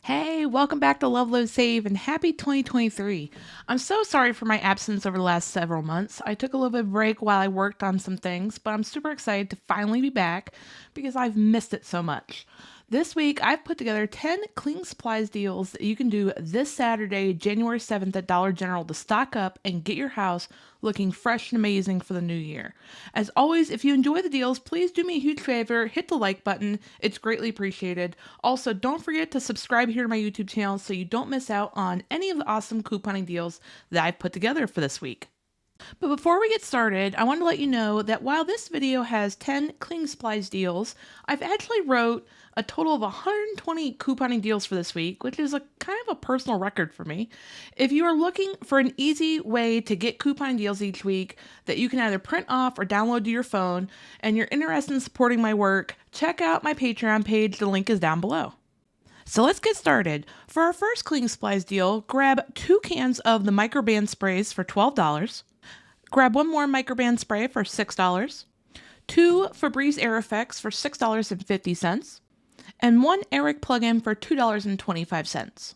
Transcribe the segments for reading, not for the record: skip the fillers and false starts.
Hey, welcome back to LoveLiveSave and happy 2023. I'm so sorry for my absence over the last several months. I took a little bit of a break while I worked on some things, but I'm super excited to finally be back because I've missed it so much. This week, I've put together 10 cleaning supplies deals that you can do this Saturday, January 7th at Dollar General to stock up and get your house looking fresh and amazing for the new year. As always, if you enjoy the deals, please do me a huge favor, hit the like button. It's greatly appreciated. Also, don't forget to subscribe here to my YouTube channel so you don't miss out on any of the awesome couponing deals that I've put together for this week. But before we get started, I want to let you know that while this video has 10 cleaning supplies deals, I've actually wrote a total of 120 couponing deals for this week, which is a kind of a personal record for me. If you are looking for an easy way to get couponing deals each week that you can either print off or download to your phone, and you're interested in supporting my work, check out my Patreon page. The link is down below. So let's get started. For our first cleaning supplies deal, grab 2 cans of the Microban Sprays for $12. Grab 1 more Microban Spray for $6. 2 Febreze Air Effects for $6.50. And 1 Eric plug-in for $2.25.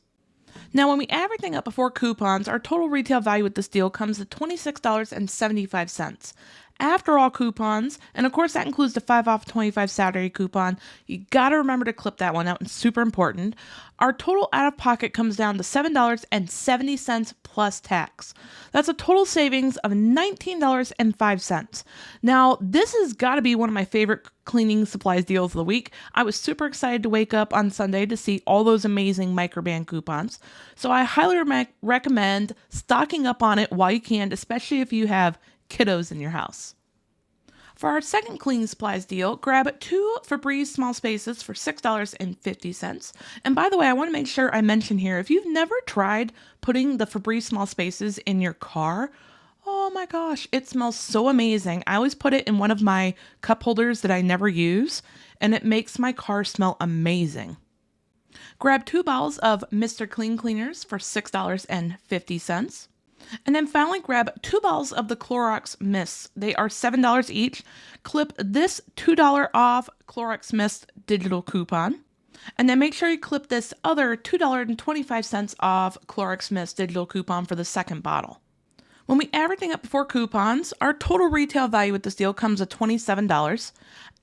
Now, when we add everything up before coupons, our total retail value with this deal comes to $26.75. After all coupons, and of course that includes the 5 off 25 Saturday coupon, you gotta remember to clip that one out, it's super important. Our total out of pocket comes down to $7.70 plus tax. That's a total savings of $19.05. Now, this has gotta be one of my favorite cleaning supplies deals of the week. I was super excited to wake up on Sunday to see all those amazing Microban coupons. So I highly recommend stocking up on it while you can, especially if you have kiddos in your house. For our second cleaning supplies deal, grab 2 Febreze small spaces for $6.50. And by the way, I want to make sure I mention here, if you've never tried putting the Febreze small spaces in your car, oh my gosh, it smells so amazing. I always put it in one of my cup holders that I never use, and it makes my car smell amazing. Grab 2 bottles of Mr. Clean Cleaners for $6.50. And then finally grab 2 bottles of the Clorox Mists. They are $7 each. Clip this $2 off Clorox Mist digital coupon. And then make sure you clip this other $2.25 off Clorox Mist digital coupon for the second bottle. When we add everything up before coupons, our total retail value with this deal comes to $27.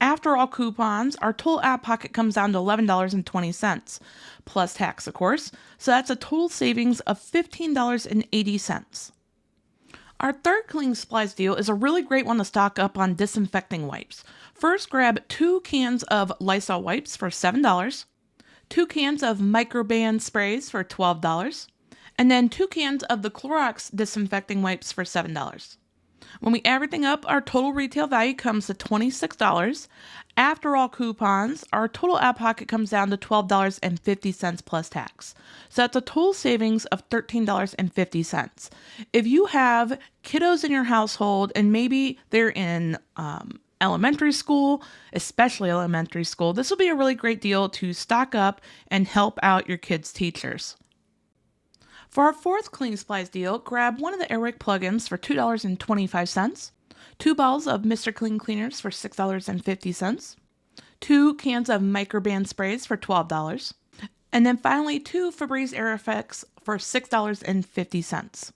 After all coupons, our total out of pocket comes down to $11.20, plus tax, of course. So that's a total savings of $15.80. Our third cleaning supplies deal is a really great one to stock up on disinfecting wipes. First, grab 2 cans of Lysol wipes for $7, 2 cans of Microban Sprays for $12, and then 2 cans of the Clorox disinfecting wipes for $7. When we add everything up, our total retail value comes to $26. After all coupons, our total out of pocket comes down to $12.50 plus tax. So that's a total savings of $13.50. If you have kiddos in your household and maybe they're in elementary school, especially elementary school, this will be a really great deal to stock up and help out your kids' teachers. For our fourth cleaning supplies deal, grab 1 of the Eric plugins for $2.25, 2 bottles of Mr. Clean Cleaners for $6.50, 2 cans of Microban Sprays for $12, and then finally 2 Febreze Air Effects for $6.50.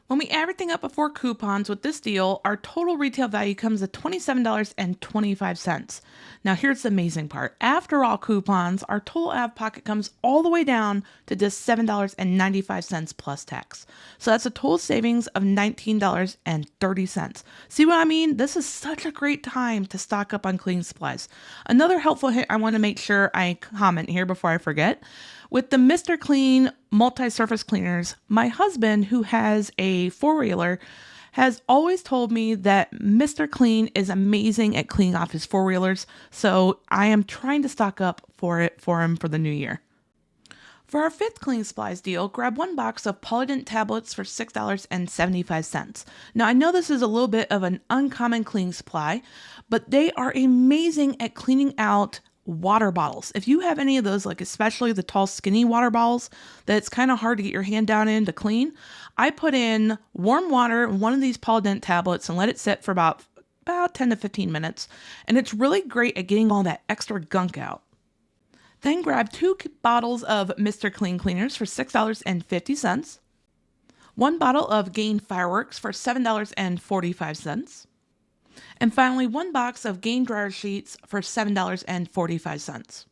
When we add everything up before coupons with this deal, our total retail value comes to $27.25. Now here's the amazing part. After all coupons, our total out of pocket comes all the way down to just $7.95 plus tax. So that's a total savings of $19.30. See what I mean? This is such a great time to stock up on cleaning supplies. Another helpful hint I want to make sure I comment here before I forget. With the Mr. Clean multi-surface cleaners, my husband, who has a 4-wheeler, has always told me that Mr. Clean is amazing at cleaning off his 4-wheelers, so I am trying to stock up for him for the new year. For our fifth cleaning supplies deal, grab 1 box of Polydent tablets for $6.75. Now, I know this is a little bit of an uncommon cleaning supply, but they are amazing at cleaning out water bottles. If you have any of those, like especially the tall skinny water bottles that it's kind of hard to get your hand down in to clean, I put in warm water in one of these Polydent tablets and let it sit for about 10 to 15 minutes, and it's really great at getting all that extra gunk out. Then grab 2 bottles of Mr. Clean Cleaners for $6.50. 1 bottle of Gain Fireworks for $7.45. And finally, 1 box of Gain Dryer Sheets for $7.45.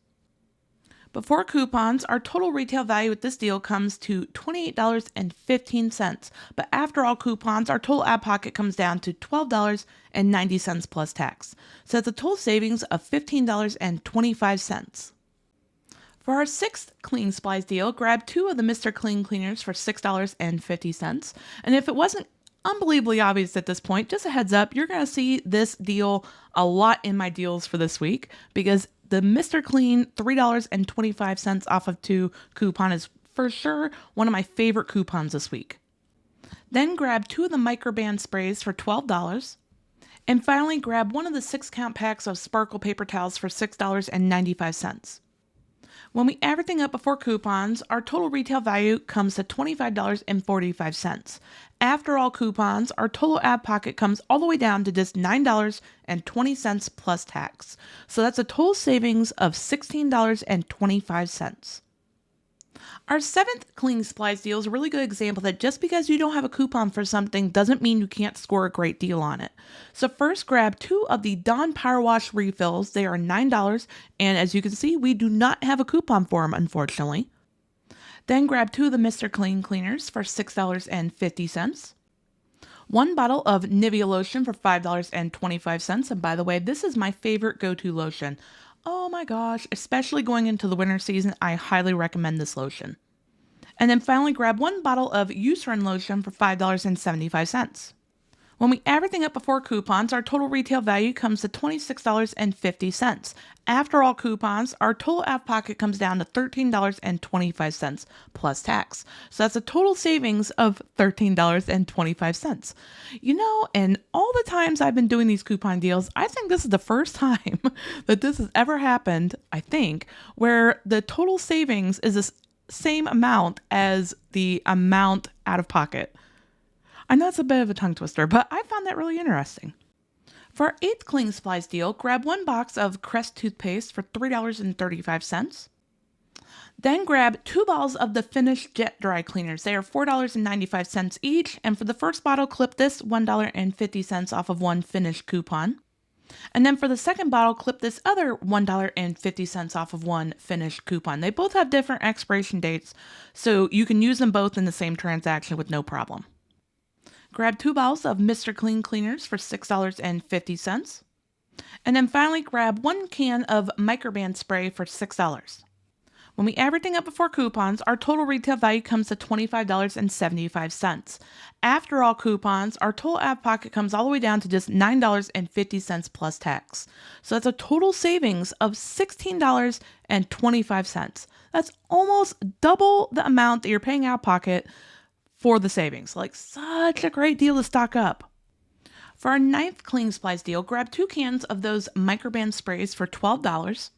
Before coupons, our total retail value with this deal comes to $28.15. But after all coupons, our total out of pocket comes down to $12.90 plus tax. So that's a total savings of $15.25. For our 6th Clean Supplies deal, grab 2 of the Mr. Clean Cleaners for $6.50. And if it wasn't unbelievably obvious at this point, just a heads up, you're going to see this deal a lot in my deals for this week because the Mr. Clean $3.25 off of 2 coupon is for sure one of my favorite coupons this week. Then grab 2 of the Microban Sprays for $12. And finally, grab 1 of the 6-count packs of Sparkle paper towels for $6.95. When we add everything up before coupons, our total retail value comes to $25.45. After all coupons, our total out of pocket comes all the way down to just $9.20 plus tax. So that's a total savings of $16.25. Our 7th Cleaning Supplies deal is a really good example that just because you don't have a coupon for something doesn't mean you can't score a great deal on it. So first, grab 2 of the Dawn Power Wash refills. They are $9, and as you can see, we do not have a coupon for them, unfortunately. Then grab 2 of the Mr. Clean Cleaners for $6.50. 1 bottle of Nivea lotion for $5.25. And by the way, this is my favorite go-to lotion. Oh my gosh, especially going into the winter season, I highly recommend this lotion. And then finally, grab 1 bottle of Eucerin lotion for $5.75. When we add everything up before coupons, our total retail value comes to $26.50. After all coupons, our total out of pocket comes down to $13.25 plus tax. So that's a total savings of $13.25. You know, and all the times I've been doing these coupon deals, I think this is the first time that this has ever happened, I think, where the total savings is the same amount as the amount out of pocket. I know it's a bit of a tongue twister, but I found that really interesting. For our 8th Cleaning Supplies deal, grab 1 box of Crest toothpaste for $3.35. Then grab 2 bottles of the Finish Jet Dry Cleaners. They are $4.95 each, and for the first bottle, clip this $1.50 off of 1 Finish coupon. And then for the second bottle, clip this other $1.50 off of 1 Finish coupon. They both have different expiration dates, so you can use them both in the same transaction with no problem. Grab 2 bottles of Mr. Clean Cleaners for $6.50. And then finally, grab 1 can of Microban Spray for $6. When we add everything up before coupons, our total retail value comes to $25.75. After all coupons, our total out of pocket comes all the way down to just $9.50 plus tax. So that's a total savings of $16.25. That's almost double the amount that you're paying out of pocket for the savings. Like, such a great deal to stock up. For our 9th Cleaning Supplies deal, grab 2 cans of those Microban Sprays for $12.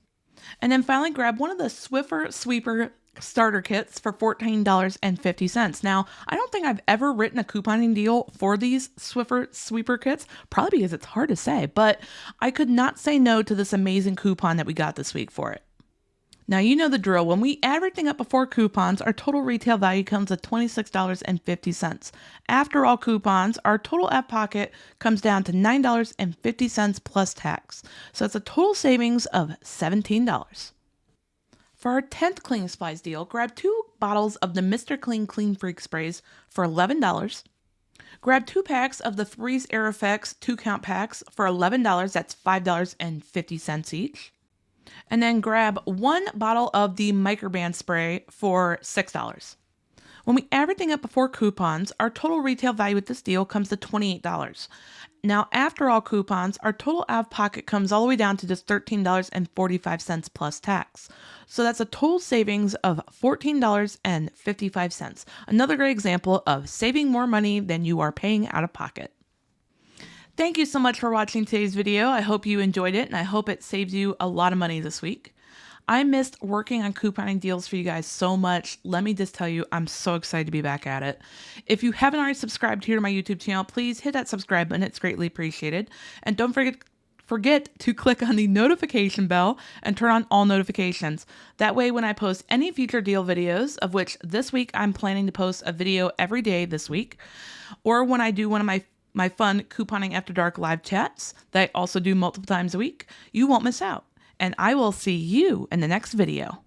And then finally, grab 1 of the Swiffer Sweeper starter kits for $14.50. Now, I don't think I've ever written a couponing deal for these Swiffer Sweeper kits, probably because it's hard to say, but I could not say no to this amazing coupon that we got this week for it. Now, you know the drill. When we add everything up before coupons, our total retail value comes to $26.50. After all coupons, our total out of pocket comes down to $9.50 plus tax. So it's a total savings of $17. For our 10th Cleaning Supplies deal, grab 2 bottles of the Mr. Clean Clean Freak Sprays for $11. Grab 2 packs of the Febreze Air Effects 2-count packs for $11. That's $5.50 each. And then grab 1 bottle of the Microban Spray for $6. When we add everything up before coupons, our total retail value with this deal comes to $28. Now, after all coupons, our total out of pocket comes all the way down to just $13.45 plus tax. So that's a total savings of $14.55. Another great example of saving more money than you are paying out of pocket. Thank you so much for watching today's video. I hope you enjoyed it, and I hope it saves you a lot of money this week. I missed working on couponing deals for you guys so much. Let me just tell you, I'm so excited to be back at it. If you haven't already subscribed here to my YouTube channel, please hit that subscribe button. It's greatly appreciated. And don't forget forget to click on the notification bell and turn on all notifications. That way, when I post any future deal videos, of which this week I'm planning to post a video every day this week, or when I do one of my fun couponing after dark live chats that I also do multiple times a week, you won't miss out. And I will see you in the next video.